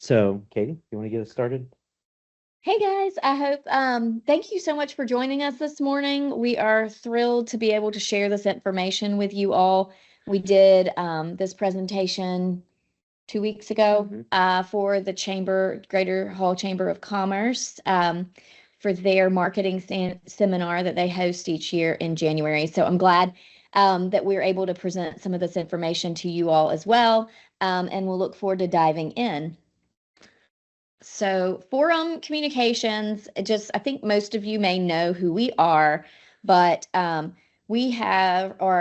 So, Katie, you want to get us started? Hey guys, I hope thank you so much for joining us this morning. We are thrilled to be able to share this information with you all. We did this presentation 2 weeks ago for the Greater Hall Chamber of Commerce for their marketing seminar that they host each year in January. So I'm glad that we're able to present some of this information to you all as well, and we'll look forward to diving in. So, Forum Communications, I think most of you may know who we are, but are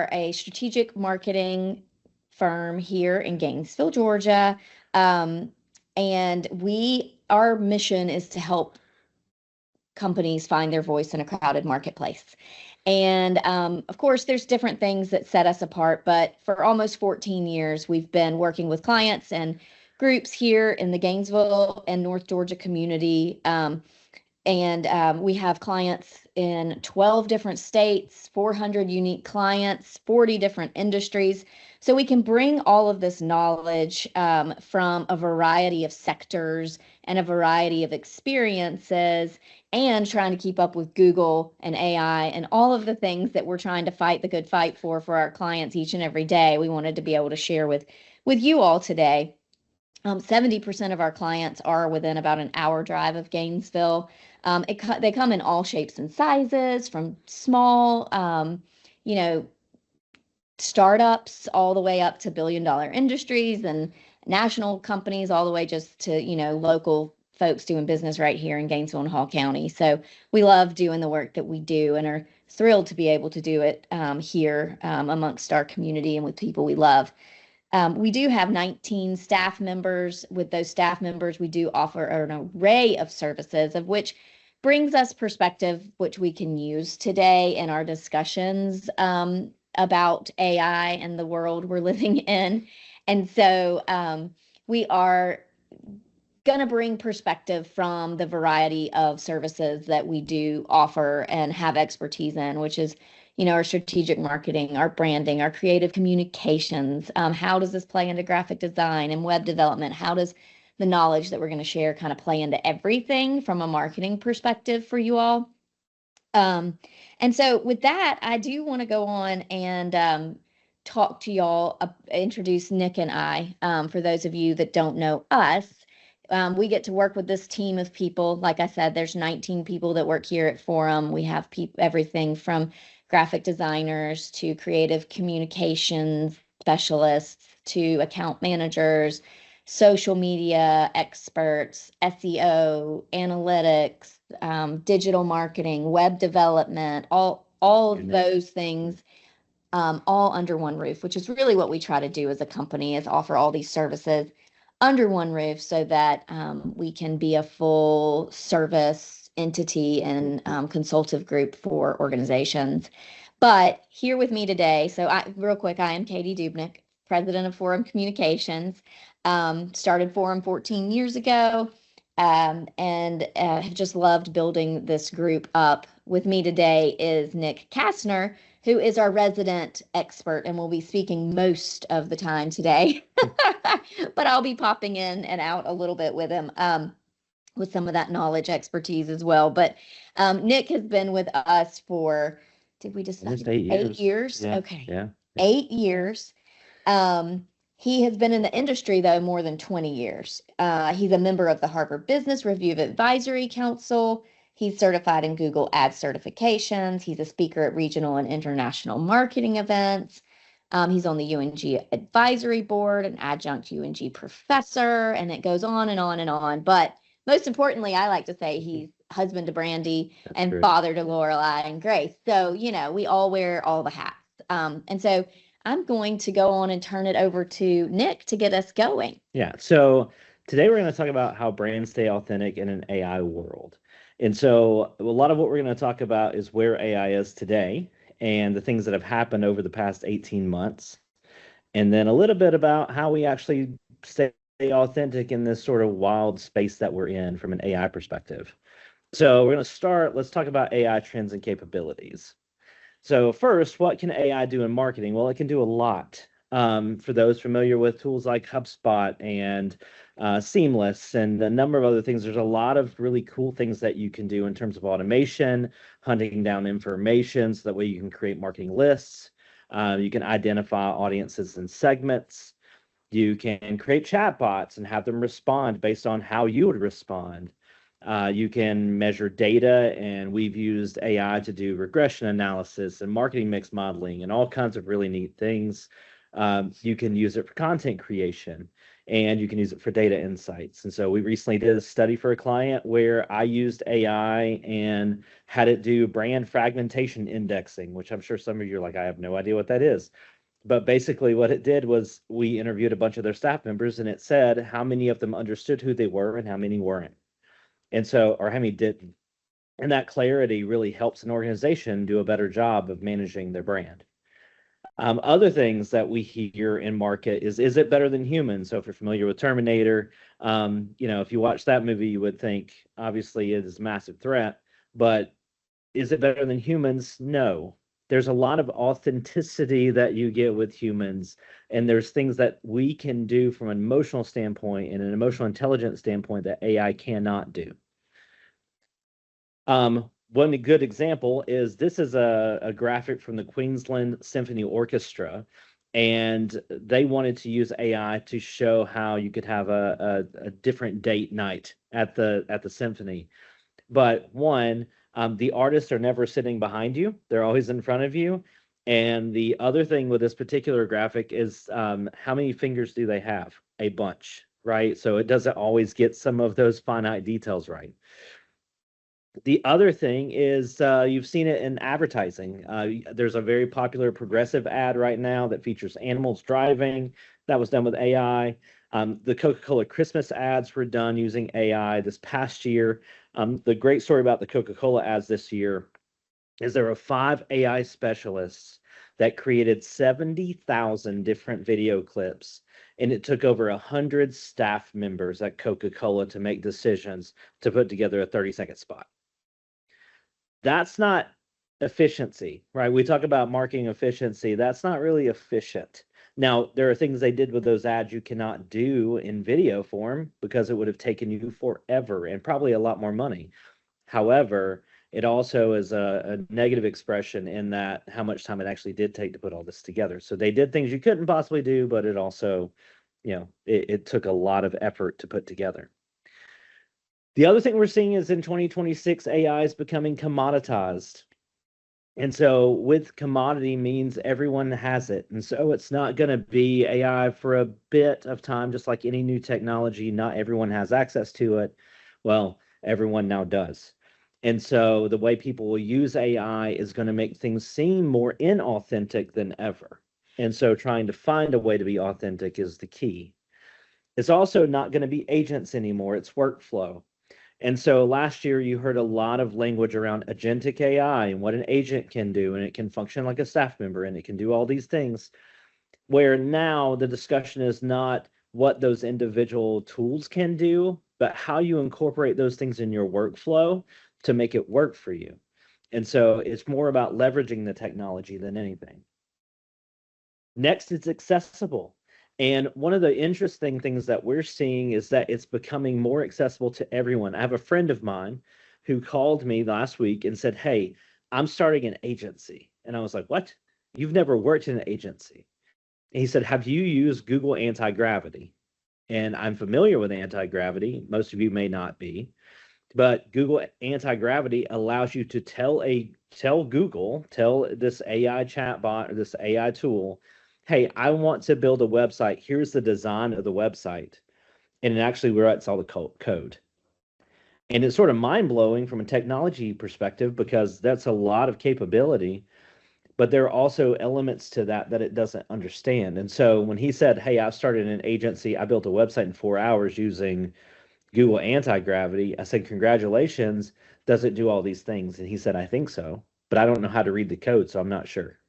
a strategic marketing firm here in Gainesville, Georgia. Um, and our mission is to help companies find their voice in a crowded marketplace. And of course, there's different things that set us apart, but for almost 14 years, we've been working with clients and groups here in the Gainesville and North Georgia community. We have clients in 12 different states, 400 unique clients, 40 different industries. So we can bring all of this knowledge from a variety of sectors and a variety of experiences, and trying to keep up with Google and AI and all of the things that we're trying to fight the good fight for our clients each and every day. We wanted to be able to share with you all today. 70% of our clients are within about an hour drive of Gainesville. They come in all shapes and sizes, from small, you know, startups all the way up to billion-dollar industries and national companies, all the way just to, local folks doing business right here in Gainesville and Hall County. So we love doing the work that we do and are thrilled to be able to do it here amongst our community and with people we love. We do have 19 staff members. With those staff members, we do offer an array of services, of which brings us perspective, which we can use today in our discussions about AI and the world we're living in. And so we are going to bring perspective from the variety of services that we do offer and have expertise in, which is, our strategic marketing, our branding, our creative communications. How does this play into graphic design and web development? How does the knowledge that we're going to share kind of play into everything from a marketing perspective for you all? And so with that, I do want to go on and talk to y'all, introduce Nick and I. For those of you that don't know us, we get to work with this team of people. Like I said, there's 19 people that work here at Forum. We have everything from graphic designers to creative communications specialists to account managers, social media experts, SEO, analytics, digital marketing, web development, all of those things, all under one roof, which is really what we try to do as a company, is offer all these services under one roof so that we can be a full service entity and consultative group for organizations. But here with me today, real quick, I am Katie Dubnik, president of Forum Communications. Started Forum 14 years ago, and have just loved building this group up. With me today is Nick Kastner, who is our resident expert and will be speaking most of the time today. But I'll be popping in and out a little bit with him with some of that knowledge expertise as well. But Nick has been with us for, did we decide? Almost 8 years. 8 years? Yeah, Okay. yeah. 8 years. He has been in the industry, though, more than 20 years. He's a member of the Harvard Business Review Advisory Council. He's certified in Google Ads certifications. He's a speaker at regional and international marketing events. He's on the UNG advisory board, an adjunct UNG professor, and it goes on and on and on. But most importantly, I like to say he's husband to Brandy and father to Lorelei and Grace. So, we all wear all the hats. And so I'm going to go on and turn it over to Nick to get us going. Yeah. So today we're going to talk about how brands stay authentic in an AI world. And so a lot of what we're going to talk about is where AI is today and the things that have happened over the past 18 months. And then a little bit about how we actually stay authentic in this sort of wild space that we're in from an AI perspective. So we're going to start, let's talk about AI trends and capabilities. So first, what can AI do in marketing? Well, it can do a lot. For those familiar with tools like HubSpot and Seamless and a number of other things, there's a lot of really cool things that you can do in terms of automation, hunting down information so that way you can create marketing lists. You can identify audiences and segments. You can create chatbots and have them respond based on how you would respond. You can measure data, and we've used AI to do regression analysis and marketing mix modeling and all kinds of really neat things. You can use it for content creation, and you can use it for data insights. And so we recently did a study for a client where I used AI and had it do brand fragmentation indexing, which I'm sure some of you are like, I have no idea what that is. But basically, what it did was we interviewed a bunch of their staff members, and it said how many of them understood who they were and how many weren't. And so, or how many didn't. And that clarity really helps an organization do a better job of managing their brand. Other things that we hear in market is it better than humans? So if you're familiar with Terminator, if you watch that movie, you would think obviously it is a massive threat, but is it better than humans? No. There's a lot of authenticity that you get with humans, and there's things that we can do from an emotional standpoint and an emotional intelligence standpoint that AI cannot do. One good example is this is a graphic from the Queensland Symphony Orchestra, and they wanted to use AI to show how you could have a different date night at the symphony. But one, the artists are never sitting behind you; they're always in front of you. And the other thing with this particular graphic is how many fingers do they have? A bunch, right? So it doesn't always get some of those finite details right. The other thing is you've seen it in advertising. There's a very popular progressive ad right now that features animals driving. That was done with AI. The Coca-Cola Christmas ads were done using AI this past year. The great story about the Coca-Cola ads this year is there were 5 AI specialists that created 70,000 different video clips, and it took over 100 staff members at Coca-Cola to make decisions to put together a 30-second spot. That's not efficiency, right? We talk about marketing efficiency. That's not really efficient. Now, there are things they did with those ads you cannot do in video form because it would have taken you forever and probably a lot more money. However, it also is a negative expression in that how much time it actually did take to put all this together. So they did things you couldn't possibly do, but it also, it took a lot of effort to put together. The other thing we're seeing is in 2026, AI is becoming commoditized. And so with commodity means everyone has it. And so it's not going to be AI for a bit of time, just like any new technology. Not everyone has access to it. Well, everyone now does. And so the way people will use AI is going to make things seem more inauthentic than ever. And so trying to find a way to be authentic is the key. It's also not going to be agents anymore. It's workflow. And so last year you heard a lot of language around agentic AI and what an agent can do, and it can function like a staff member, and it can do all these things. Where now the discussion is not what those individual tools can do, but how you incorporate those things in your workflow to make it work for you. And so it's more about leveraging the technology than anything. Next, it's accessible. And one of the interesting things that we're seeing is that it's becoming more accessible to everyone. I have a friend of mine who called me last week and said, "Hey, I'm starting an agency." And I was like, "What? You've never worked in an agency?" And he said, "Have you used Google Anti-Gravity?" And I'm familiar with anti-gravity. Most of you may not be, but Google Anti-Gravity allows you to tell this AI chatbot or this AI tool, "Hey, I want to build a website. Here's the design of the website." And it actually writes all the code. And it's sort of mind-blowing from a technology perspective because that's a lot of capability, but there are also elements to that it doesn't understand. And so when he said, "Hey, I started an agency, I built a website in 4 hours using Google Anti-Gravity," I said, "Congratulations. Does it do all these things?" And he said, "I think so, but I don't know how to read the code, so I'm not sure."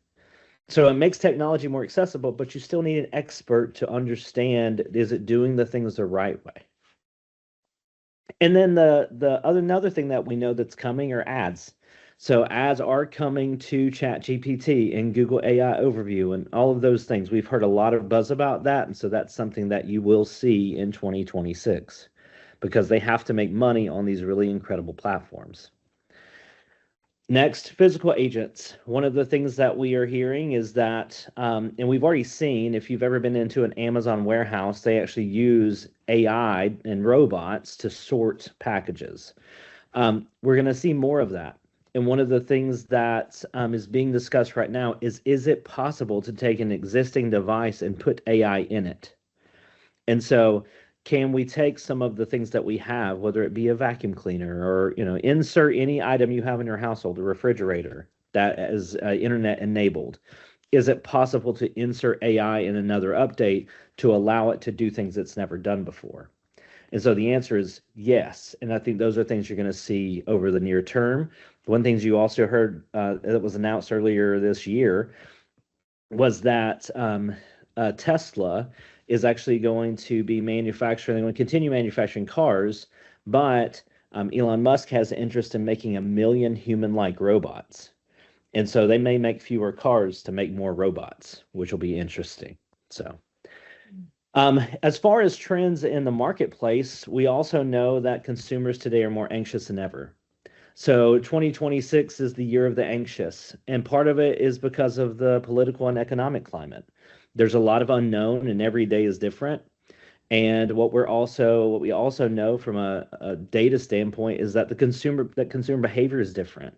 So it makes technology more accessible, but you still need an expert to understand, is it doing the things the right way? And then another thing that we know that's coming are ads. So ads are coming to ChatGPT and Google AI Overview and all of those things. We've heard a lot of buzz about that, and so that's something that you will see in 2026 because they have to make money on these really incredible platforms. Next, physical agents. One of the things that we are hearing is that, and we've already seen, if you've ever been into an Amazon warehouse, they actually use AI and robots to sort packages. We're going to see more of that. And one of the things that is being discussed right now is it possible to take an existing device and put AI in it? And so can we take some of the things that we have, whether it be a vacuum cleaner or, insert any item you have in your household, a refrigerator that is internet enabled? Is it possible to insert AI in another update to allow it to do things it's never done before? And so the answer is yes. And I think those are things you're going to see over the near term. One things you also heard that was announced earlier this year was that Tesla is actually going to be manufacturing, they're going to continue manufacturing cars, but Elon Musk has an interest in making 1 million human-like robots. And so they may make fewer cars to make more robots, which will be interesting. So, as far as trends in the marketplace, we also know that consumers today are more anxious than ever. So 2026 is the year of the anxious, and part of it is because of the political and economic climate. There's a lot of unknown, and every day is different. And what we also know from a data standpoint is that consumer behavior is different.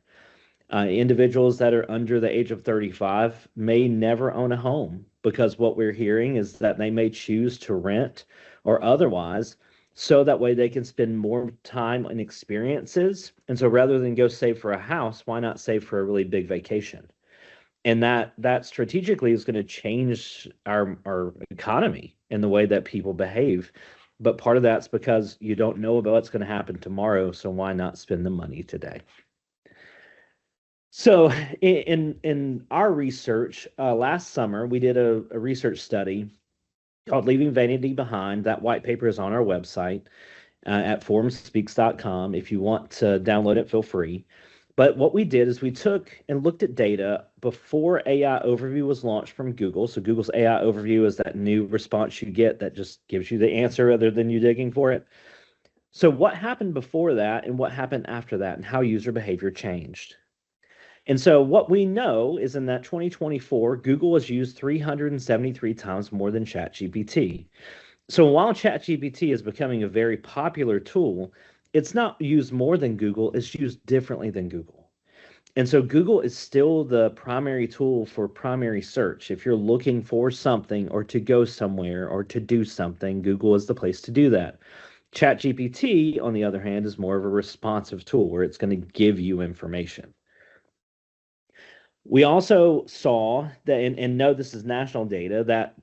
Individuals that are under the age of 35 may never own a home because what we're hearing is that they may choose to rent or otherwise, so that way they can spend more time on experiences. And so rather than go save for a house, why not save for a really big vacation? And that strategically is going to change our economy and the way that people behave. But part of that's because you don't know about what's going to happen tomorrow, so why not spend the money today? So in our research last summer, we did a research study called Leaving Vanity Behind. That white paper is on our website at formspeaks.com. If you want to download it, feel free. But what we did is we took and looked at data before AI Overview was launched from Google. So Google's AI Overview is that new response you get that just gives you the answer rather than you digging for it. So what happened before that and what happened after that and how user behavior changed? And so what we know is in that 2024, Google was used 373 times more than ChatGPT. So while ChatGPT is becoming a very popular tool, it's not used more than Google, it's used differently than Google. And so Google is still the primary tool for primary search. If you're looking for something or to go somewhere or to do something, Google is the place to do that. ChatGPT, on the other hand, is more of a responsive tool where it's going to give you information. We also saw that, and know this is national data, that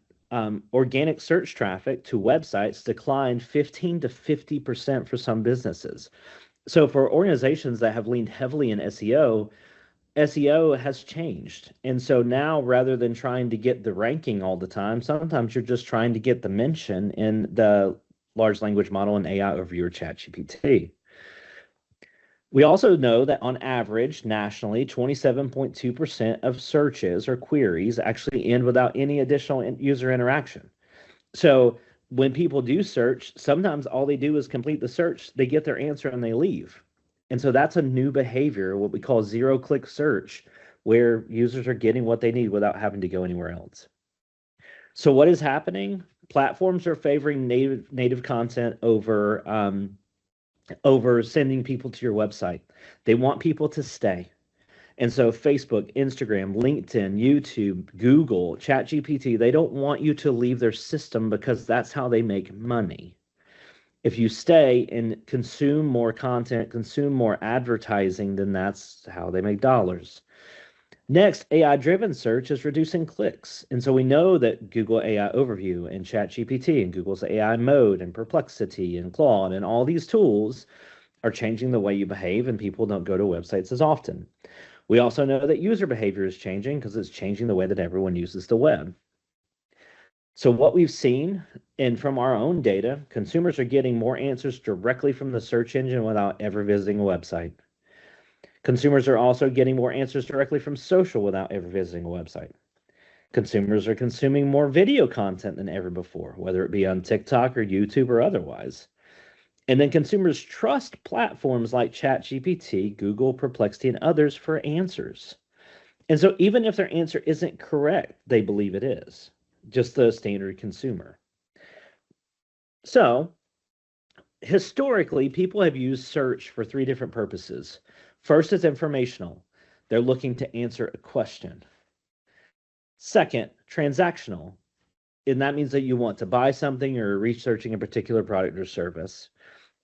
organic search traffic to websites declined 15 to 50% for some businesses. So for organizations that have leaned heavily in SEO has changed. And so now rather than trying to get the ranking all the time, sometimes you're just trying to get the mention in the large language model and AI over your ChatGPT. We also know that on average, nationally, 27.2% of searches or queries actually end without any additional user interaction. So when people do search, sometimes all they do is complete the search, they get their answer and they leave. And so that's a new behavior, what we call zero-click search, where users are getting what they need without having to go anywhere else. So what is happening? Platforms are favoring native content over sending people to your website. They want people to stay. And so Facebook, Instagram, LinkedIn, YouTube, Google, ChatGPT, they don't want you to leave their system because that's how they make money. If you stay and consume more content, consume more advertising, then that's how they make dollars. Next, AI-driven search is reducing clicks. And so we know that Google AI Overview and ChatGPT and Google's AI Mode and Perplexity and Claude and all these tools are changing the way you behave and people don't go to websites as often. We also know that user behavior is changing because it's changing the way that everyone uses the web. So what we've seen, and from our own data, consumers are getting more answers directly from the search engine without ever visiting a website. Consumers are also getting more answers directly from social without ever visiting a website. Consumers are consuming more video content than ever before, whether it be on TikTok or YouTube or otherwise. And then consumers trust platforms like ChatGPT, Google, Perplexity, and others for answers. And so even if their answer isn't correct, they believe it is, just the standard consumer. So historically, people have used search for three different purposes. First is informational. They're looking to answer a question. Second, transactional. And that means that you want to buy something or researching a particular product or service.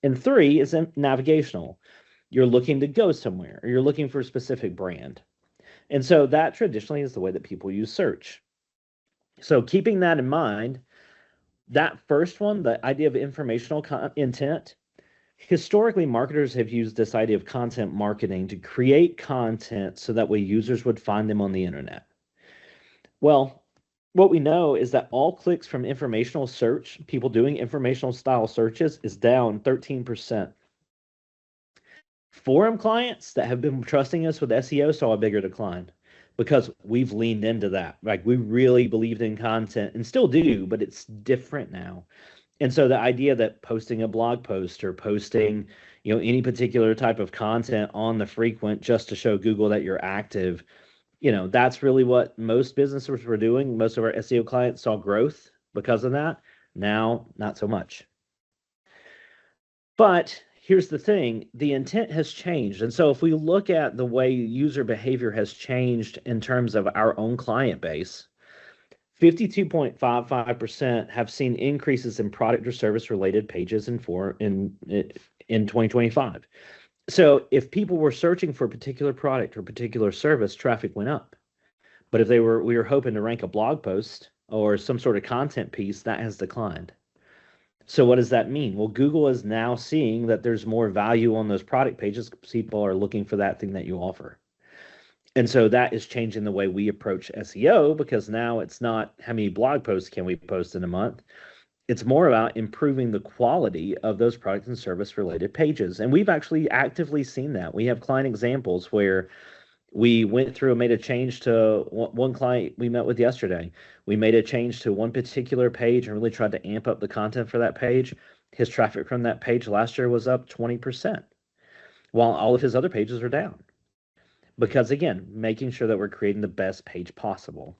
And three is navigational. You're looking to go somewhere or you're looking for a specific brand. And so that traditionally is the way that people use search. So keeping that in mind, that first one, the idea of informational intent, historically marketers have used this idea of content marketing to create content so that way users would find them on the internet. Well, what we know is that all clicks from informational search, people doing informational style searches, is down 13%. Forum clients that have been trusting us with SEO saw a bigger decline because we've leaned into that. Like we really believed in content and still do, but it's different now. And so the idea that posting a blog post or posting, any particular type of content on the frequent just to show Google that you're active, that's really what most businesses were doing. Most of our SEO clients saw growth because of that. Now, not so much. But here's the thing, the intent has changed. And so if we look at the way user behavior has changed in terms of our own client base, 52.55% have seen increases in product or service related pages in 2025. So if people were searching for a particular product or particular service, traffic went up. But if we were hoping to rank a blog post or some sort of content piece, that has declined. So what does that mean? Well, Google is now seeing that there's more value on those product pages. People are looking for that thing that you offer. And so that is changing the way we approach SEO because now it's not how many blog posts can we post in a month. It's more about improving the quality of those product and service related pages. And we've actually actively seen that. We have client examples where we went through and made a change to one client we met with yesterday. We made a change to one particular page and really tried to amp up the content for that page. His traffic from that page last year was up 20%, while all of his other pages are down. Because again, making sure that we're creating the best page possible.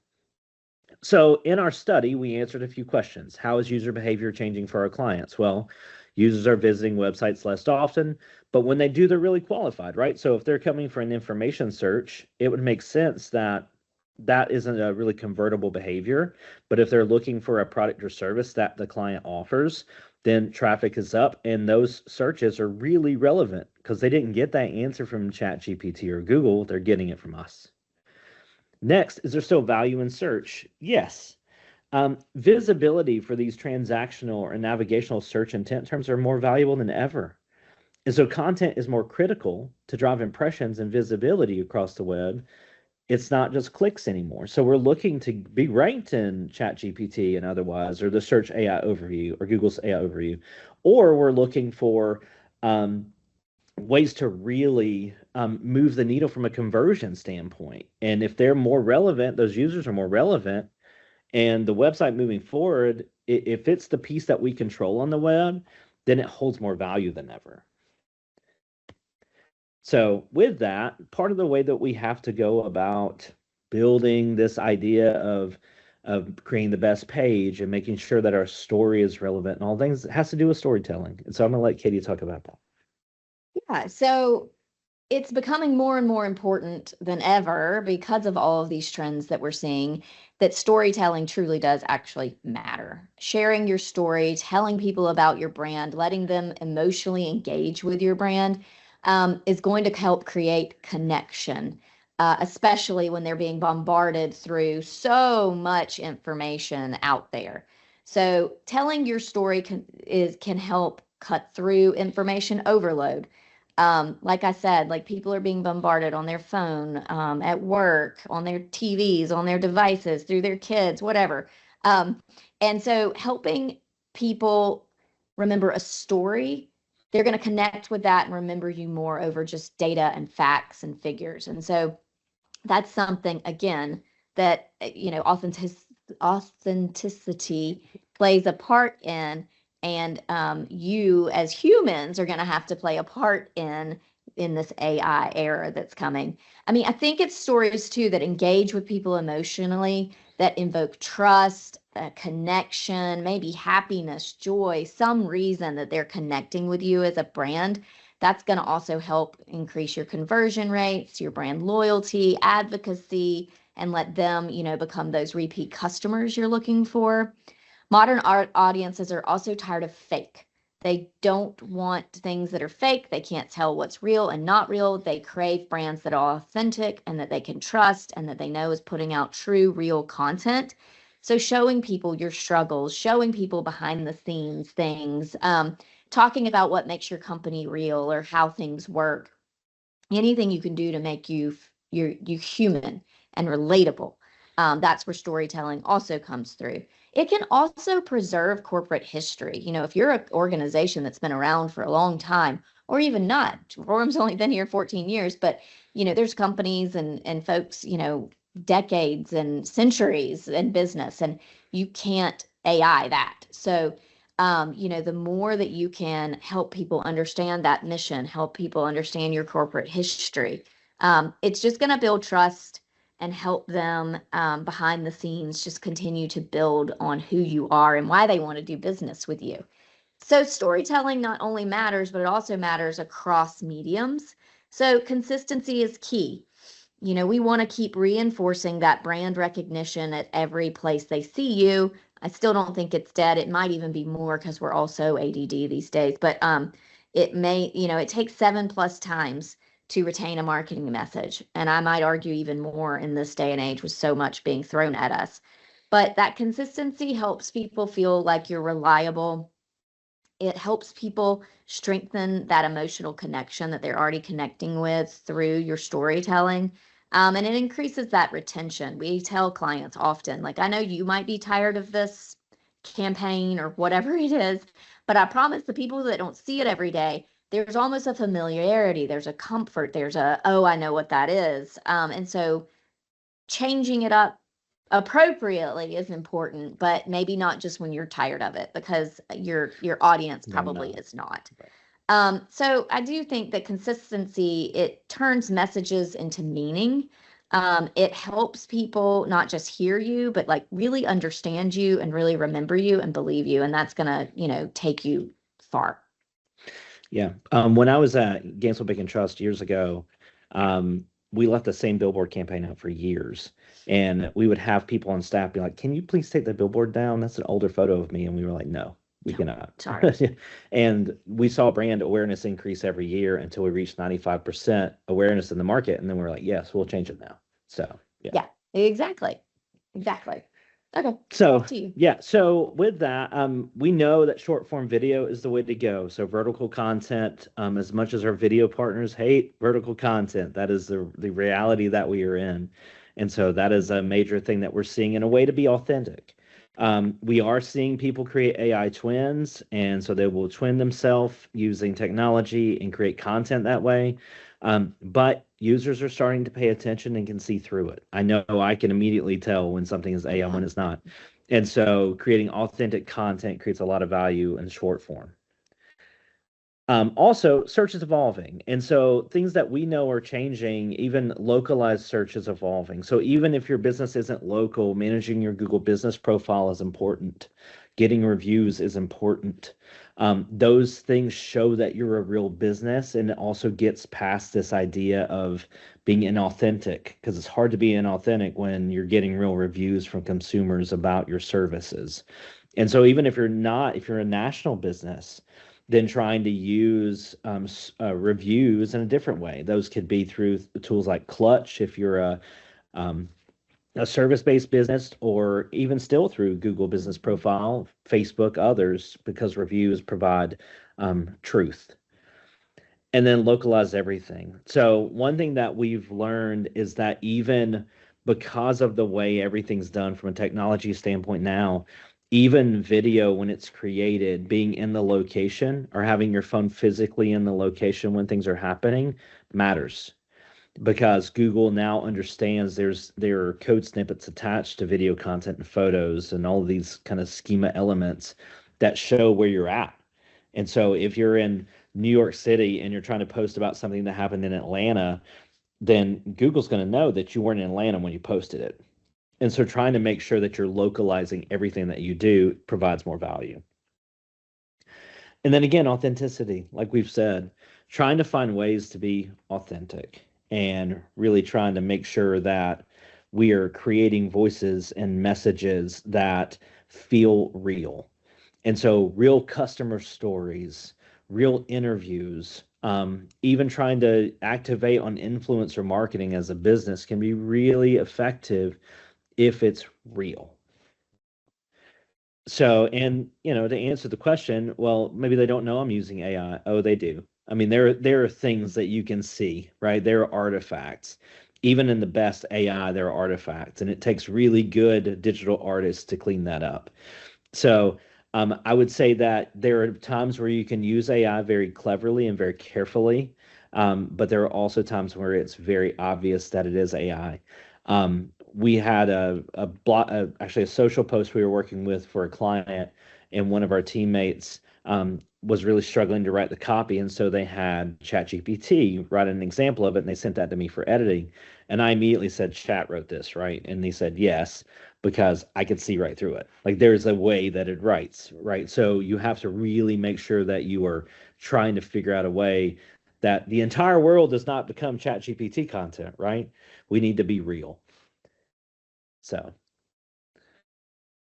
So in our study, we answered a few questions. How is user behavior changing for our clients? Well, users are visiting websites less often, but when they do, they're really qualified, right? So if they're coming for an information search, it would make sense that that isn't a really convertible behavior. But if they're looking for a product or service that the client offers, then traffic is up and those searches are really relevant because they didn't get that answer from ChatGPT or Google. They're getting it from us. Next, is there still value in search? Yes. Visibility for these transactional or navigational search intent terms are more valuable than ever. And so content is more critical to drive impressions and visibility across the web. It's not just clicks anymore. So we're looking to be ranked in ChatGPT and otherwise, or the search AI overview or Google's AI overview, or we're looking for ways to really move the needle from a conversion standpoint. And if they're more relevant, those users are more relevant, and the website moving forward, if it's the piece that we control on the web, then it holds more value than ever. So with that, part of the way that we have to go about building this idea of creating the best page and making sure that our story is relevant and all things, it has to do with storytelling. And so I'm going to let Katie talk about that. Yeah, so it's becoming more and more important than ever because of all of these trends that we're seeing that storytelling truly does actually matter. Sharing your story, telling people about your brand, letting them emotionally engage with your brand is going to help create connection, especially when they're being bombarded through so much information out there. So telling your story can help cut through information overload. Like I said, like people are being bombarded on their phone, at work, on their TVs, on their devices, through their kids, whatever. And so helping people remember a story they're going to connect with that and remember you more over just data and facts and figures. And so that's something, again, that, authenticity plays a part in. And you as humans are going to have to play a part in this AI era that's coming. I mean, I think it's stories too that engage with people emotionally, that invoke trust, connection, maybe happiness, joy, some reason that they're connecting with you as a brand. That's going to also help increase your conversion rates, your brand loyalty, advocacy, and let them, become those repeat customers you're looking for. Modern art audiences are also tired of fake. They don't want things that are fake. They can't tell what's real and not real. They crave brands that are authentic and that they can trust and that they know is putting out true, real content. So showing people your struggles, showing people behind the scenes things, talking about what makes your company real or how things work, anything you can do to make you human and relatable. That's where storytelling also comes through. It can also preserve corporate history. If you're an organization that's been around for a long time, or even not, Forum's only been here 14 years, but there's companies and folks, decades and centuries in business, and you can't AI that. So the more that you can help people understand that mission, help people understand your corporate history, it's just going to build trust and help them behind the scenes just continue to build on who you are and why they want to do business with you. So storytelling not only matters, but it also matters across mediums. So consistency is key. We want to keep reinforcing that brand recognition at every place they see you. I still don't think it's dead. It might even be more because we're also ADD these days. But it takes 7+ times to retain a marketing message. And I might argue even more in this day and age with so much being thrown at us. But that consistency helps people feel like you're reliable. It helps people strengthen that emotional connection that they're already connecting with through your storytelling. And it increases that retention. We tell clients often, like, I know you might be tired of this campaign or whatever it is, but I promise the people that don't see it every day, there's almost a familiarity, there's a comfort, oh, I know what that is. And so changing it up appropriately is important, but maybe not just when you're tired of it, because your audience probably is not. So I do think that consistency, it turns messages into meaning. It helps people not just hear you, but like really understand you and really remember you and believe you. And that's gonna, take you far. Yeah. When I was at Gainesville Bacon Trust years ago, we left the same billboard campaign out for years. And we would have people on staff be like, "Can you please take the billboard down? That's an older photo of me." And we were like, "No, we cannot." Sorry. And we saw brand awareness increase every year until we reached 95% awareness in the market. And then we were like, "Yes, we'll change it now." So, yeah. Yeah, exactly. Exactly. Okay. So Back to you. yeah, so with that, we know that short form video is the way to go. So vertical content, as much as our video partners hate vertical content, that is the reality that we are in, and so that is a major thing that we're seeing in a way to be authentic. We are seeing people create AI twins, and so they will twin themselves using technology and create content that way. But users are starting to pay attention and can see through it. I know I can immediately tell when something is AI and when it's not. And so creating authentic content creates a lot of value in short form. Also, search is evolving. And so things that we know are changing, even localized search is evolving. So even if your business isn't local, managing your Google business profile is important. Getting reviews is important. Those things show that you're a real business, and it also gets past this idea of being inauthentic, because it's hard to be inauthentic when you're getting real reviews from consumers about your services. And so even if you're a national business, then trying to use reviews in a different way. Those could be through tools like Clutch if you're a service-based business, or even still through Google Business Profile, Facebook, others, because reviews provide truth. And then localize everything. So one thing that we've learned is that even because of the way everything's done from a technology standpoint now, Even video, when it's created, being in the location or having your phone physically in the location when things are happening matters, because Google now understands there are code snippets attached to video content and photos and all of these kind of schema elements that show where you're at. And so if you're in New York City and you're trying to post about something that happened in Atlanta, then Google's going to know that you weren't in Atlanta when you posted it. And so trying to make sure that you're localizing everything that you do provides more value. And then again, authenticity, like we've said, trying to find ways to be authentic and really trying to make sure that we are creating voices and messages that feel real. And so, real customer stories, real interviews, even trying to activate on influencer marketing as a business can be really effective if it's real. So, and to answer the question, well, maybe they don't know I'm using AI. Oh, they do. I mean, there are things that you can see, right? There are artifacts. Even in the best AI, there are artifacts, and it takes really good digital artists to clean that up. So, I would say that there are times where you can use AI very cleverly and very carefully, but there are also times where it's very obvious that it is AI. We had actually a social post we were working with for a client, and one of our teammates was really struggling to write the copy, and so they had ChatGPT write an example of it, and they sent that to me for editing. And I immediately said, "Chat wrote this, right?" And he said, "Yes," because I could see right through it. Like there's a way that it writes, right? So you have to really make sure that you are trying to figure out a way that the entire world does not become ChatGPT content, right? We need to be real. So,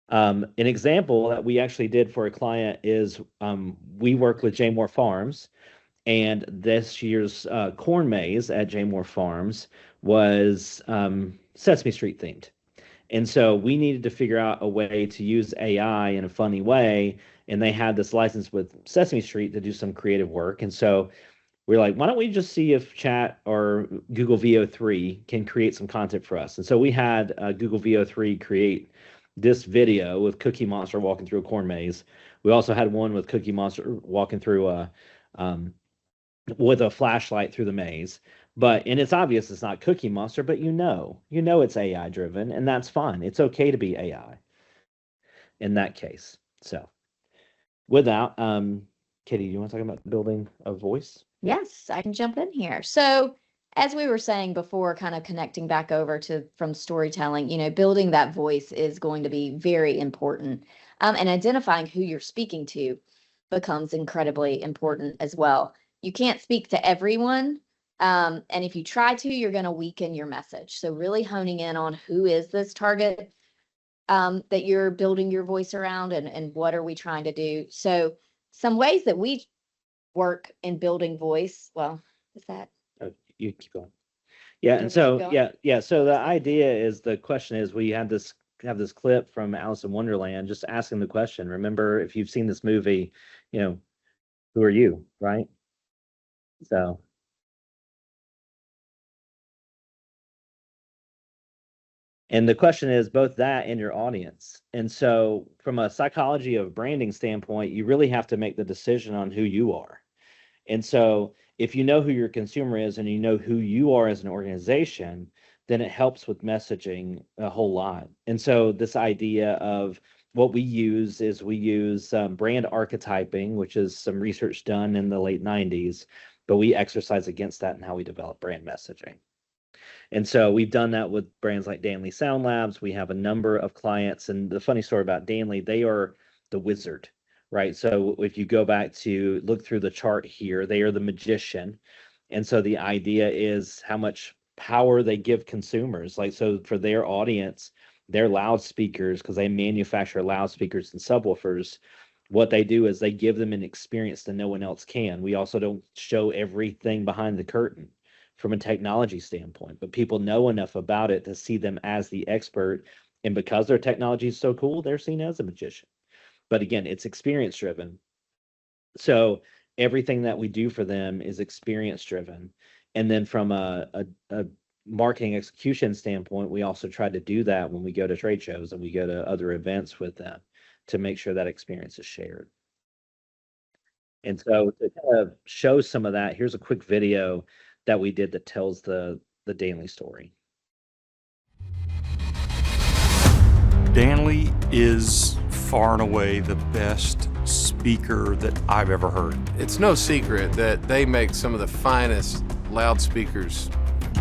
an example that we actually did for a client is we work with Jaymore Farms, and this year's corn maze at Jaymore Farms was Sesame Street themed. And so we needed to figure out a way to use AI in a funny way. And they had this license with Sesame Street to do some creative work. And so we're like, why don't we just see if Chat or Google VO3 can create some content for us? And so we had Google VO3 create this video with Cookie Monster walking through a corn maze. We also had one with Cookie Monster walking through um, with a flashlight through the maze. And it's obvious it's not Cookie Monster, but it's AI driven, and that's fine. It's okay to be AI in that case. So with that, Katie, do you want to talk about building a voice? Yes, I can jump in here. So, as we were saying before, kind of connecting back over to from storytelling, building that voice is going to be very important. And identifying who you're speaking to becomes incredibly important as well. You can't speak to everyone. And if you try to, you're going to weaken your message. So, really honing in on who is this target that you're building your voice around, and what are we trying to do. So, some ways that we work in building voice. Well, is that Oh, you keep going. Yeah, and you want me to keep so going? yeah. So the question is, we had this have this clip from Alice in Wonderland, just asking the question. Remember, if you've seen this movie, you know, who are you, right? So, and the question is both that and your audience. And so, from a psychology of branding standpoint, you really have to make the decision on who you are. And so, if you know who your consumer is and you know who you are as an organization, then it helps with messaging a whole lot. And so, this idea of what we use brand archetyping, which is some research done in the late 90s, but we exercise against that in how we develop brand messaging. And so we've done that with brands like Danley Sound Labs. We have a number of clients. And the funny story about Danley, they are the wizard, right? So if you go back to look through the chart here, they are the magician. And so the idea is how much power they give consumers. Like, so for their audience, their loudspeakers, because they manufacture loudspeakers and subwoofers, what they do is they give them an experience that no one else can. We also don't show everything behind the curtain from a technology standpoint, but people know enough about it to see them as the expert. And because their technology is so cool, they're seen as a magician. But again, it's experience driven. So everything that we do for them is experience driven. And then from a marketing execution standpoint, we also try to do that when we go to trade shows and we go to other events with them. to make sure that experience is shared. And so to kind of show some of that, here's a quick video that we did that tells the Danley story. Danley is far and away the best speaker that I've ever heard. It's no secret that they make some of the finest loudspeakers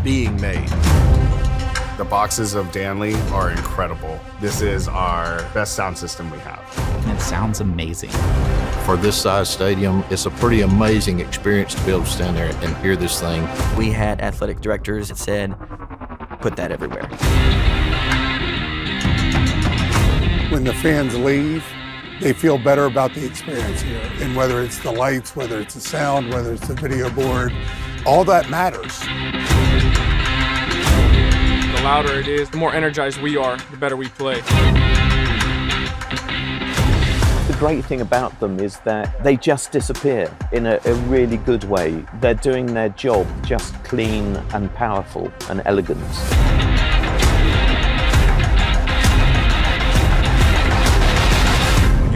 being made. The boxes of Danley are incredible. This is our best sound system we have. It sounds amazing. For this size stadium, it's a pretty amazing experience to be able to stand there and hear this thing. We had athletic directors that said, put that everywhere. When the fans leave, they feel better about the experience here. And whether it's the lights, whether it's the sound, whether it's the video board, all that matters. The louder it is, the more energized we are, the better we play. The great thing about them is that they just disappear in a really good way. They're doing their job just clean and powerful and elegant.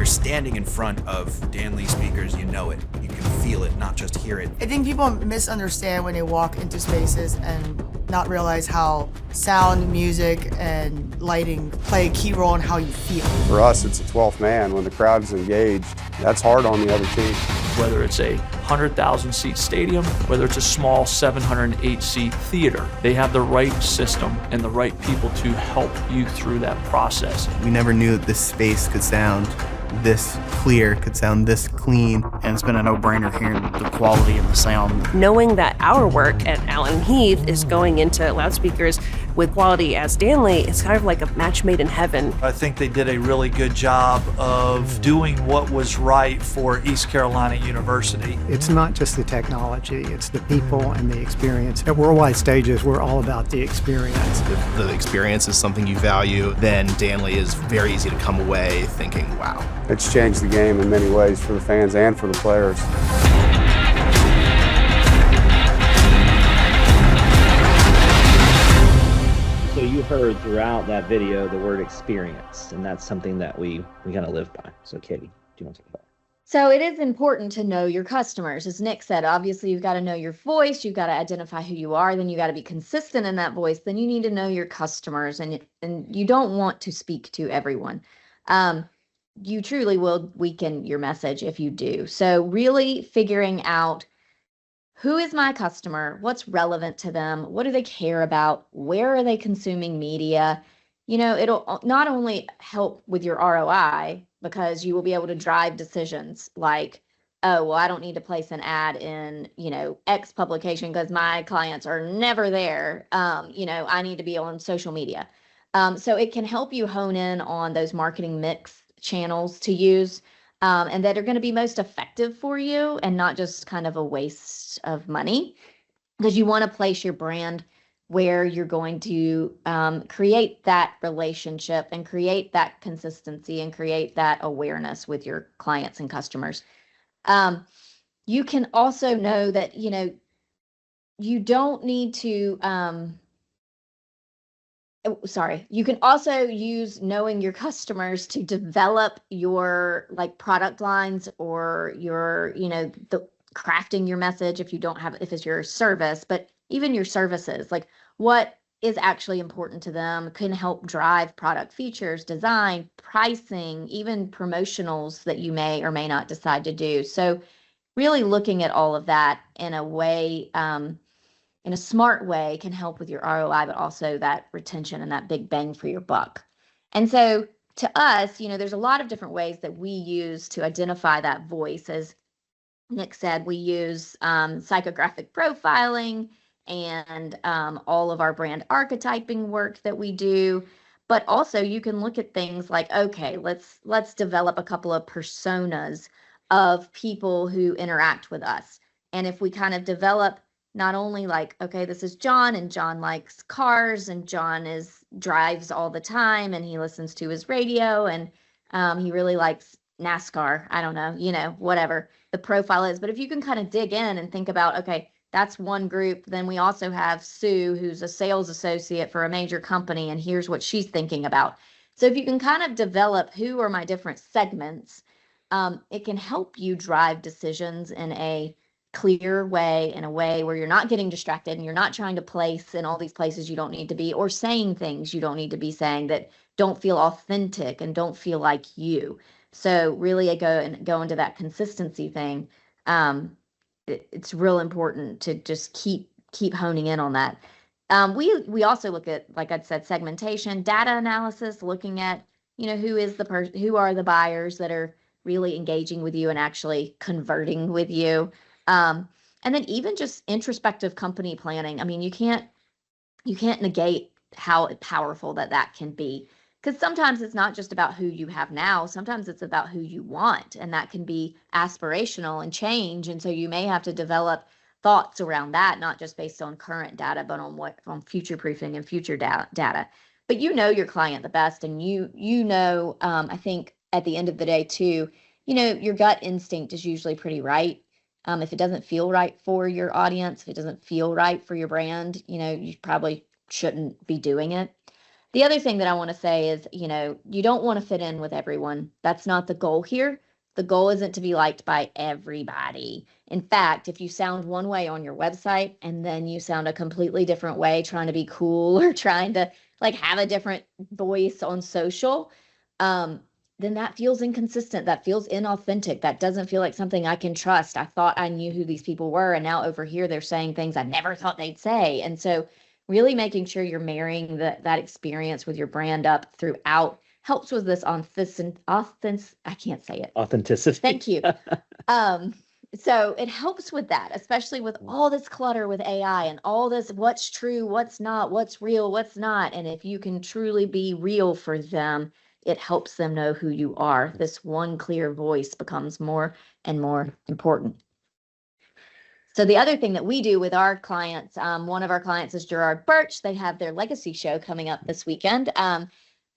Standing in front of Danley speakers, you know it. You can feel it, not just hear it. I think people misunderstand when they walk into spaces and not realize how sound, music, and lighting play a key role in how you feel. For us, it's a 12th man. When the crowd's engaged, that's hard on the other team. Whether it's a 100,000 seat stadium, whether it's a small 708 seat theater, they have the right system and the right people to help you through that process. We never knew that this space could sound this clear, could sound this clean. And it's been a no-brainer hearing the quality of the sound. Knowing that our work at Allen Heath is going into loudspeakers with quality as Danley, it's kind of like a match made in heaven. I think they did a really good job of doing what was right for East Carolina University. It's not just the technology, it's the people and the experience. At Worldwide Stages, we're all about the experience. If the experience is something you value, then Danley is very easy to come away thinking, wow. It's changed the game in many ways for the fans and for the players. So you heard throughout that video the word experience, and that's something that we kind of live by. So Katie, do you want to talk about it? So it is important to know your customers. As Nick said, obviously you've got to know your voice, you've got to identify who you are, then you got to be consistent in that voice, then you need to know your customers, and you don't want to speak to everyone. You truly will weaken your message if you do. So really figuring out who is my customer, what's relevant to them, what do they care about, where are they consuming media? You know, it'll not only help with your ROI, because you will be able to drive decisions like, oh, well, I don't need to place an ad in, X publication because my clients are never there. I need to be on social media. So it can help you hone in on those marketing mix channels to use and that are going to be most effective for you and not just kind of a waste of money, because you want to place your brand where you're going to create that relationship and create that consistency and create that awareness with your clients and customers. You can also know that, you don't need to, you can also use knowing your customers to develop your product lines or your, the crafting your message if it's your service, but even your services, like what is actually important to them can help drive product features, design, pricing, even promotionals that you may or may not decide to do. So really looking at all of that in a way, in a smart way, can help with your ROI, but also that retention and that big bang for your buck. And so to us, there's a lot of different ways that we use to identify that voice. As Nick said, we use psychographic profiling and all of our brand archetyping work that we do. But also you can look at things like, okay, let's develop a couple of personas of people who interact with us. And if we kind of develop not only okay, this is John, and John likes cars, and John drives all the time, and he listens to his radio, and he really likes NASCAR. I don't know, whatever the profile is. But if you can kind of dig in and think about, okay, that's one group. Then we also have Sue, who's a sales associate for a major company, and here's what she's thinking about. So if you can kind of develop who are my different segments, it can help you drive decisions in a clear way, in a way where you're not getting distracted and you're not trying to place in all these places you don't need to be, or saying things you don't need to be saying that don't feel authentic and don't feel like you. So really go into that consistency thing. It's real important to just keep honing in on that. We also look at, like I said, segmentation, data analysis, looking at, who are the buyers that are really engaging with you and actually converting with you. And then even just introspective company planning. I mean, you can't negate how powerful that can be, because sometimes it's not just about who you have now. Sometimes it's about who you want, and that can be aspirational and change. And so you may have to develop thoughts around that, not just based on current data, but on future proofing and future data. But your client the best, and I think at the end of the day too, your gut instinct is usually pretty right. If it doesn't feel right for your audience, if it doesn't feel right for your brand, you probably shouldn't be doing it. The other thing that I want to say is, you don't want to fit in with everyone. That's not the goal here. The goal isn't to be liked by everybody. In fact, if you sound one way on your website and then you sound a completely different way trying to be cool or trying to have a different voice on social, then that feels inconsistent. That feels inauthentic. That doesn't feel like something I can trust. I thought I knew who these people were, and now over here they're saying things I never thought they'd say. And so really making sure you're marrying that experience with your brand up throughout helps with this I can't say it. Authenticity. Thank you. So it helps with that, especially with all this clutter with AI and all this, what's true, what's not, what's real, what's not. And if you can truly be real for them, it helps them know who you are. This one clear voice becomes more and more important. So the other thing that we do with our clients, one of our clients is Gerard Birch. They have their legacy show coming up this weekend.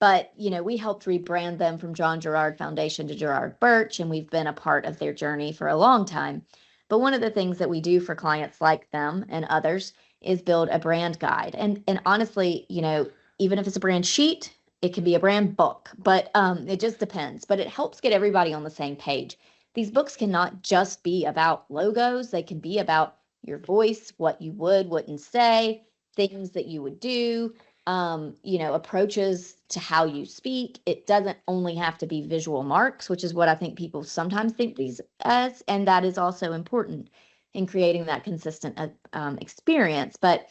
But, we helped rebrand them from John Gerard Foundation to Gerard Birch, and we've been a part of their journey for a long time. But one of the things that we do for clients like them and others is build a brand guide. And honestly, even if it's a brand sheet, it can be a brand book, but it just depends. But it helps get everybody on the same page. These books cannot just be about logos. They can be about your voice, what you wouldn't say, things that you would do, approaches to how you speak. It doesn't only have to be visual marks, which is what I think people sometimes think these as, and that is also important in creating that consistent experience. But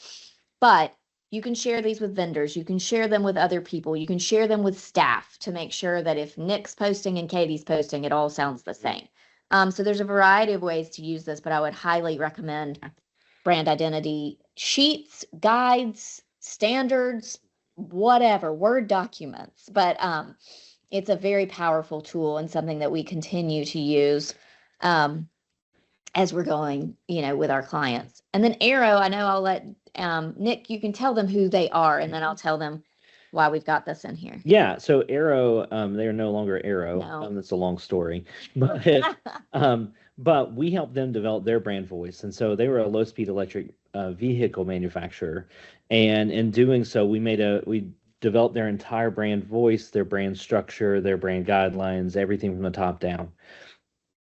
you can share these with vendors. You can share them with other people. You can share them with staff to make sure that if Nick's posting and Katie's posting, it all sounds the same. So there's a variety of ways to use this, but I would highly recommend brand identity sheets, guides, standards, whatever, Word documents. But it's a very powerful tool and something that we continue to use as we're going, with our clients. And then Arrow, I know I'll let Nick, you can tell them who they are, and then I'll tell them why we've got this in here. Yeah, so Arrow, they are no longer Arrow. No. That's a long story, but but we helped them develop their brand voice, and so they were a low-speed electric vehicle manufacturer, and in doing so, we developed their entire brand voice, their brand structure, their brand guidelines, everything from the top down.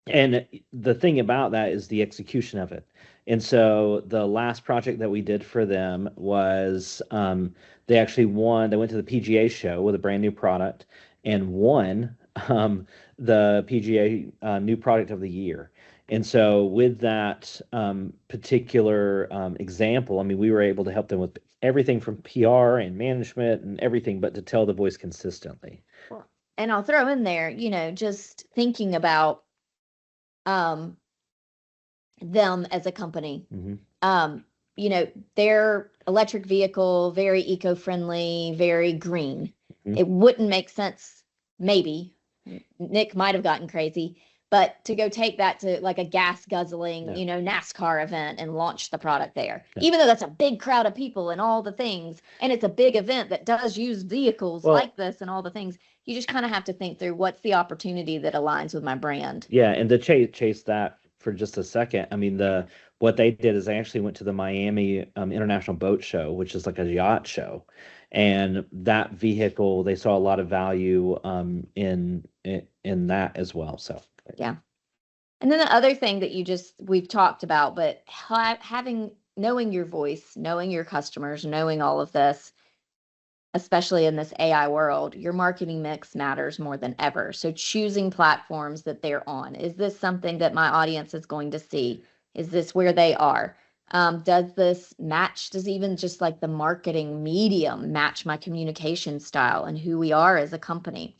And the thing about that is the execution of it. And so the last project that we did for them was they actually won. They went to the PGA show with a brand new product and won the PGA new product of the year. And so with that particular example, I mean, we were able to help them with everything from PR and management and everything, but to tell the voice consistently. And I'll throw in there, just thinking about them as a company. Their electric vehicle, very eco-friendly, very green. It wouldn't make sense, maybe. Nick might have gotten crazy, but to go take that to like a gas guzzling, NASCAR event and launch the product there, even though that's a big crowd of people and all the things, and it's a big event that does use vehicles like this and all the things, you just kind of have to think through what's the opportunity that aligns with my brand. Yeah, and to chase that for just a second, I mean, what they did is they actually went to the Miami International Boat Show, which is like a yacht show. And that vehicle, they saw a lot of value in that as well. So Yeah. And then the other thing that we've talked about, but knowing your voice, knowing your customers, knowing all of this, especially in this AI world, your marketing mix matters more than ever. So choosing platforms that they're on. Is this something that my audience is going to see? Is this where they are? Does this match, does even just like the marketing medium match my communication style and who we are as a company?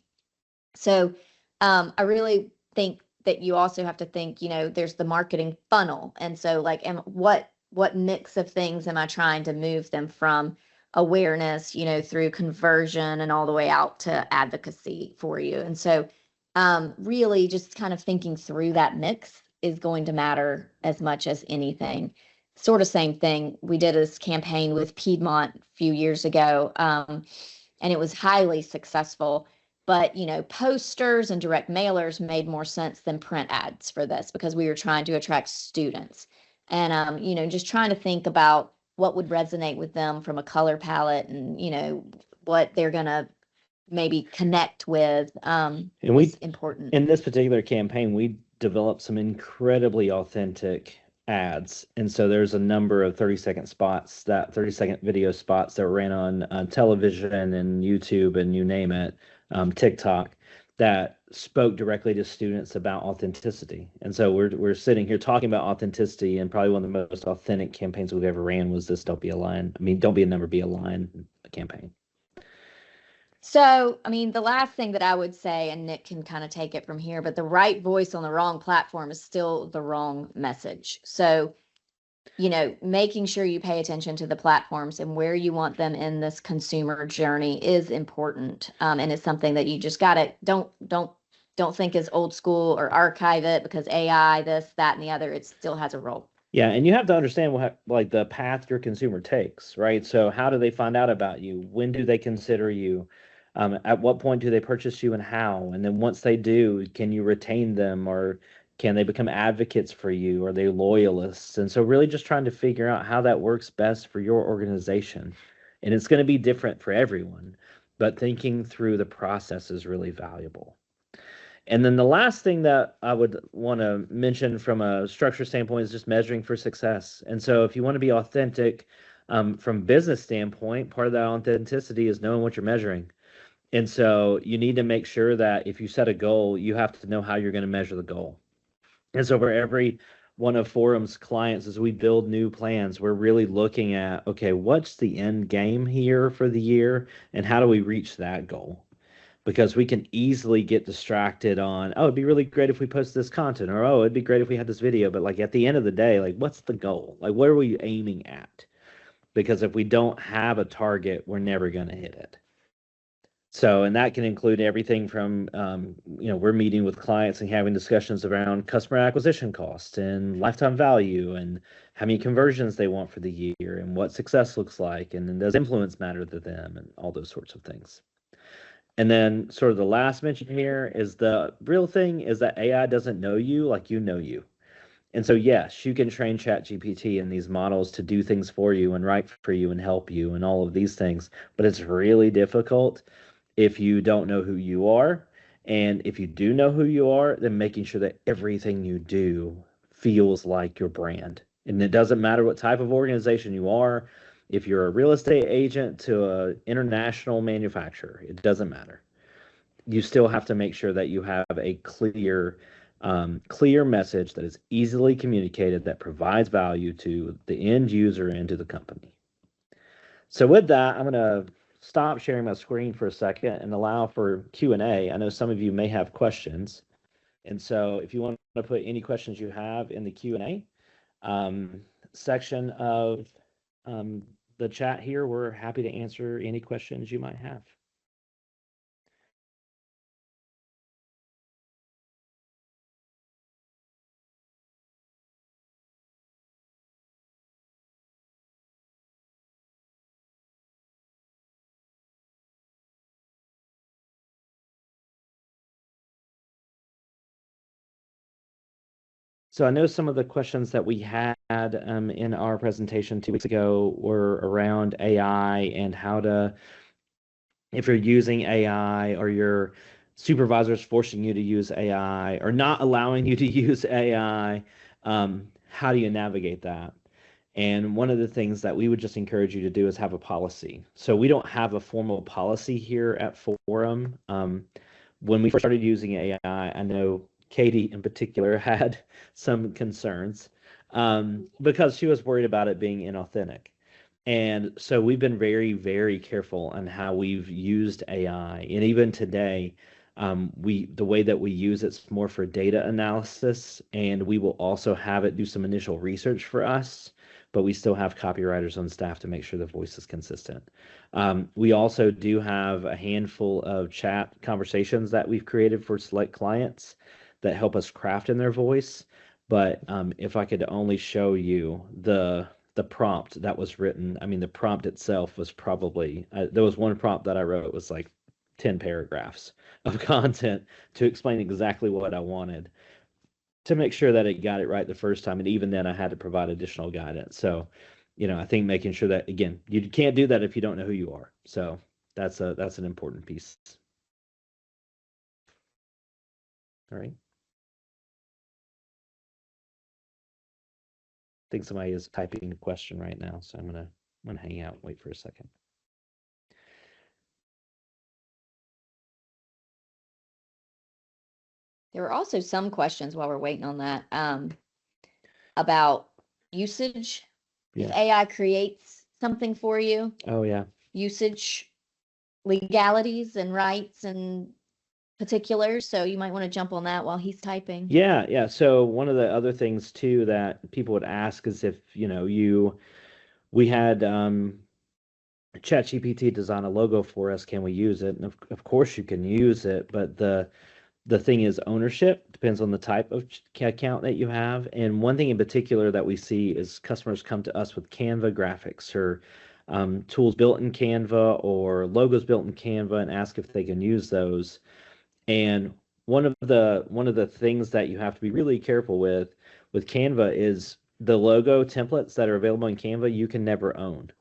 So I really think that you also have to think, there's the marketing funnel. And so like, what mix of things am I trying to move them from awareness, through conversion and all the way out to advocacy for you? And so really just kind of thinking through that mix is going to matter as much as anything. Sort of same thing. We did this campaign with Piedmont a few years ago, and it was highly successful. But, posters and direct mailers made more sense than print ads for this because we were trying to attract students. And, just trying to think about what would resonate with them from a color palette and, what they're going to maybe connect with is important. In this particular campaign, we developed some incredibly authentic ads. And so there's a number of 30-second spots, that 30-second video spots that ran on television and YouTube and you name it, TikTok, that spoke directly to students about authenticity. And so we're sitting here talking about authenticity, and probably one of the most authentic campaigns we've ever ran was this Don't Be a Lion. Don't Be a Number, Be a Lion campaign. So, the last thing that I would say, and Nick can kind of take it from here, but the right voice on the wrong platform is still the wrong message. So, making sure you pay attention to the platforms and where you want them in this consumer journey is important. And it's something that you just gotta don't think is old school or archive it because AI, this, that, and the other, it still has a role. Yeah, and you have to understand like the path your consumer takes, right? So how do they find out about you? When do they consider you? At what point do they purchase you and how? And then once they do, can you retain them, or can they become advocates for you? Are they loyalists? And so really just trying to figure out how that works best for your organization. And it's going to be different for everyone, but thinking through the process is really valuable. And then the last thing that I would want to mention from a structure standpoint is just measuring for success. And so if you want to be authentic from business standpoint, part of that authenticity is knowing what you're measuring. And so you need to make sure that if you set a goal, you have to know how you're going to measure the goal. And so for every one of Forum's clients, as we build new plans, we're really looking at, okay, what's the end game here for the year and how do we reach that goal? Because we can easily get distracted on, oh, it'd be really great if we post this content, or, oh, it'd be great if we had this video. But like at the end of the day, like what's the goal? Like what are we aiming at? Because if we don't have a target, we're never going to hit it. So, and that can include everything from, we're meeting with clients and having discussions around customer acquisition costs and lifetime value and how many conversions they want for the year and what success looks like. And then does influence matter to them and all those sorts of things. And then sort of the last mention here is the real thing is that AI doesn't know you like you know you. And so, yes, you can train ChatGPT and these models to do things for you and write for you and help you and all of these things. But it's really difficult if you don't know who you are. And if you do know who you are, then making sure that everything you do feels like your brand. And it doesn't matter what type of organization you are. If you're a real estate agent to an international manufacturer, it doesn't matter. You still have to make sure that you have a clear message that is easily communicated, that provides value to the end user and to the company. So with that, I'm going to stop sharing my screen for a second and allow for Q&A. I know some of you may have questions. And so if you want to put any questions you have in the Q&A section of the chat here, we're happy to answer any questions you might have. So I know some of the questions that we had in our presentation 2 weeks ago were around AI and how to, if you're using AI or your supervisor's forcing you to use AI or not allowing you to use AI, how do you navigate that? And one of the things that we would just encourage you to do is have a policy. So we don't have a formal policy here at Forum. When we first started using AI, I know Katie in particular had some concerns because she was worried about it being inauthentic. And so we've been very, very careful on how we've used AI. And even today, the way that we use it's more for data analysis, and we will also have it do some initial research for us, but we still have copywriters on staff to make sure the voice is consistent. We also do have a handful of chat conversations that we've created for select clients that help us craft in their voice. But if I could only show you the prompt that was written, I mean, the prompt itself was probably, there was one prompt that I wrote, it was like 10 paragraphs of content to explain exactly what I wanted to make sure that it got it right the first time. And even then I had to provide additional guidance. So, I think making sure that, again, you can't do that if you don't know who you are. So that's an important piece. All right. I think somebody is typing a question right now, so I'm gonna hang out and wait for a second. There were also some questions while we're waiting on that about usage. If Yeah. AI creates something for you, Oh yeah. usage legalities and rights and particulars. So you might want to jump on that while he's typing. Yeah. So one of the other things too that people would ask is if, we had ChatGPT design a logo for us, can we use it? And of course you can use it, but the thing is ownership depends on the type of account that you have. And one thing in particular that we see is customers come to us with Canva graphics or tools built in Canva or logos built in Canva and ask if they can use those. And one of the things that you have to be really careful with Canva is the logo templates that are available in Canva you can never own.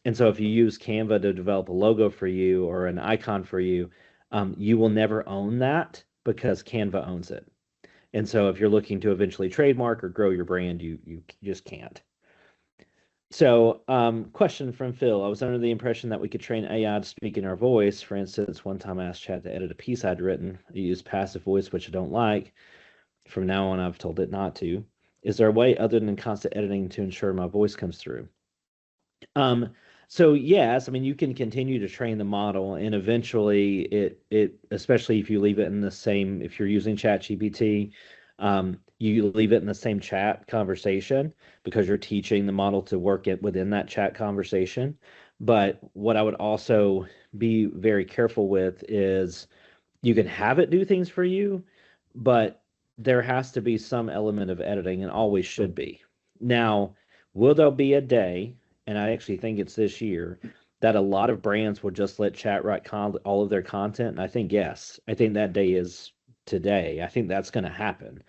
And so if you use Canva to develop a logo for you or an icon for you, you will never own that because Canva owns it. And so if you're looking to eventually trademark or grow your brand, you just can't. So question from Phil. I was under the impression that we could train AI to speak in our voice. For instance, one time I asked Chat to edit a piece I'd written. It used passive voice, which I don't like. From now on, I've told it not to. Is there a way other than constant editing to ensure my voice comes through? So yes, I mean, you can continue to train the model and eventually it especially if you leave it in the same, if you're using ChatGPT, you leave it in the same chat conversation because you're teaching the model to work it within that chat conversation. But what I would also be very careful with is you can have it do things for you, but there has to be some element of editing and always should be. Now, will there be a day, and I actually think it's this year, that a lot of brands will just let chat write all of their content? And I think, yes, I think that day is today. I think that's going to happen.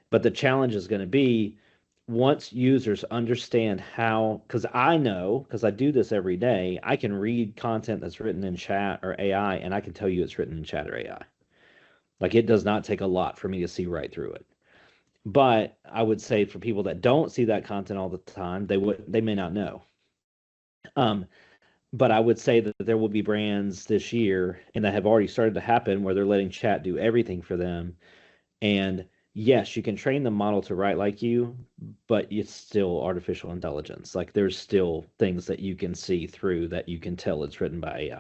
But the challenge is going to be once users understand how, because I know, because I do this every day, I can read content that's written in chat or AI, and I can tell you it's written in chat or AI. Like it does not take a lot for me to see right through it. But I would say for people that don't see that content all the time, they may not know. But I would say that there will be brands this year, and that have already started to happen, where they're letting chat do everything for them. And yes, you can train the model to write like you, but it's still artificial intelligence. Like there's still things that you can see through that you can tell it's written by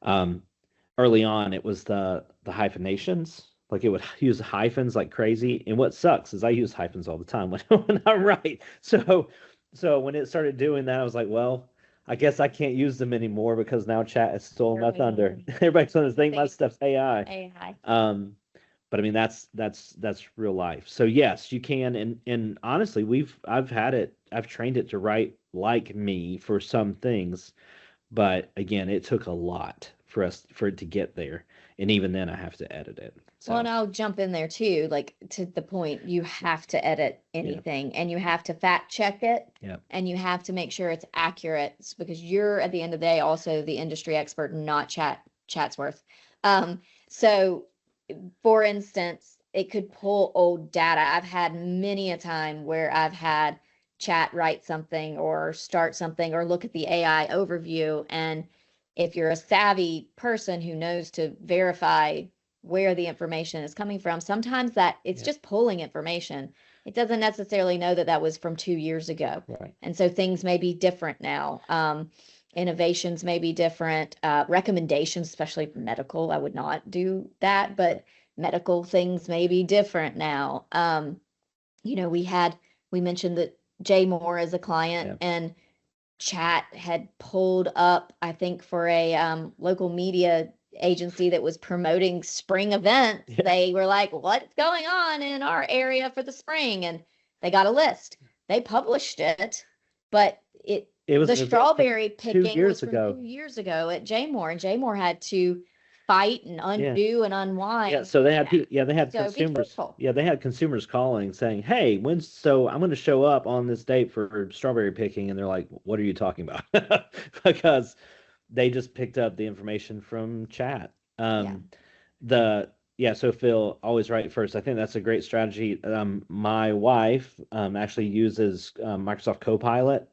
AI. Early on, it was the hyphenations. Like it would use hyphens like crazy. And what sucks is I use hyphens all the time when I write. So when it started doing that, I was like, well, I guess I can't use them anymore because now chat is stolen my thunder. Everybody's going to think my stuff's AI. But I mean, that's real life. So yes, you can. And honestly, I've trained it to write like me for some things. But again, it took a lot for it to get there. And even then I have to edit it. So, Well, and I'll jump in there too, like to the point, you have to edit anything and you have to fact check it and you have to make sure it's accurate because you're at the end of the day also the industry expert, not Chatsworth. So for instance, it could pull old data. I've had many a time where I've had chat write something or start something or look at the AI overview. And if you're a savvy person who knows to verify where the information is coming from, sometimes that it's just pulling information. It doesn't necessarily know that that was from 2 years ago. Right. And so things may be different now. Innovations may be different. Recommendations, especially medical, I would not do that, but medical things may be different now. You know, we mentioned that Jay Moore is a client and chat had pulled up, I think for a local media agency that was promoting spring events. They were like, what's going on in our area for the spring? And they got a list. They published it, but it was the strawberry picking was from 2 years ago at Jay Moore, and Jay Moore had to fight and undo and unwind. Yeah, so they had So consumers. Yeah, they had consumers calling saying, "Hey, so I'm going to show up on this date for strawberry picking," and they're like, "What are you talking about?" Because they just picked up the information from chat. So Phil, always right first. I think that's a great strategy. My wife actually uses Microsoft Copilot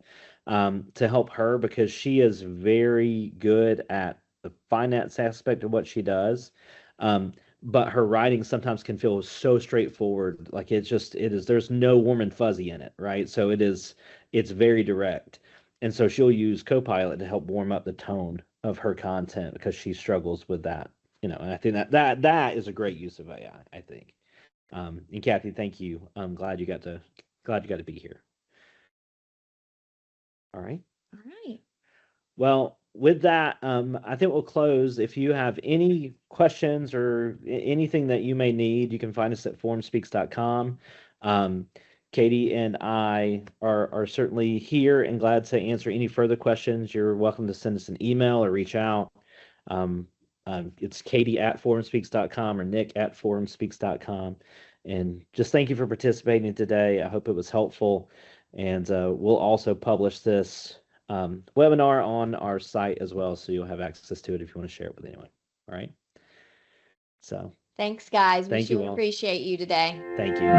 to help her because she is very good at the finance aspect of what she does. But her writing sometimes can feel so straightforward. Like there's no warm and fuzzy in it, right? So it's very direct. And so she'll use Copilot to help warm up the tone of her content because she struggles with that, and I think that is a great use of AI, I think. And Kathy, thank you. I'm glad you got to be here. All right. All right. Well, with that, I think we'll close. If you have any questions or anything that you may need, you can find us at forumspeaks.com. Katie and I are certainly here and glad to answer any further questions. You're welcome to send us an email or reach out. It's Katie@forumspeaks.com or Nick@forumspeaks.com. And just thank you for participating today. I hope it was helpful. And we'll also publish this webinar on our site as well, so you'll have access to it if you want to share it with anyone. All right. So thanks, guys. Thank We you sure all. appreciate you today. Thank you.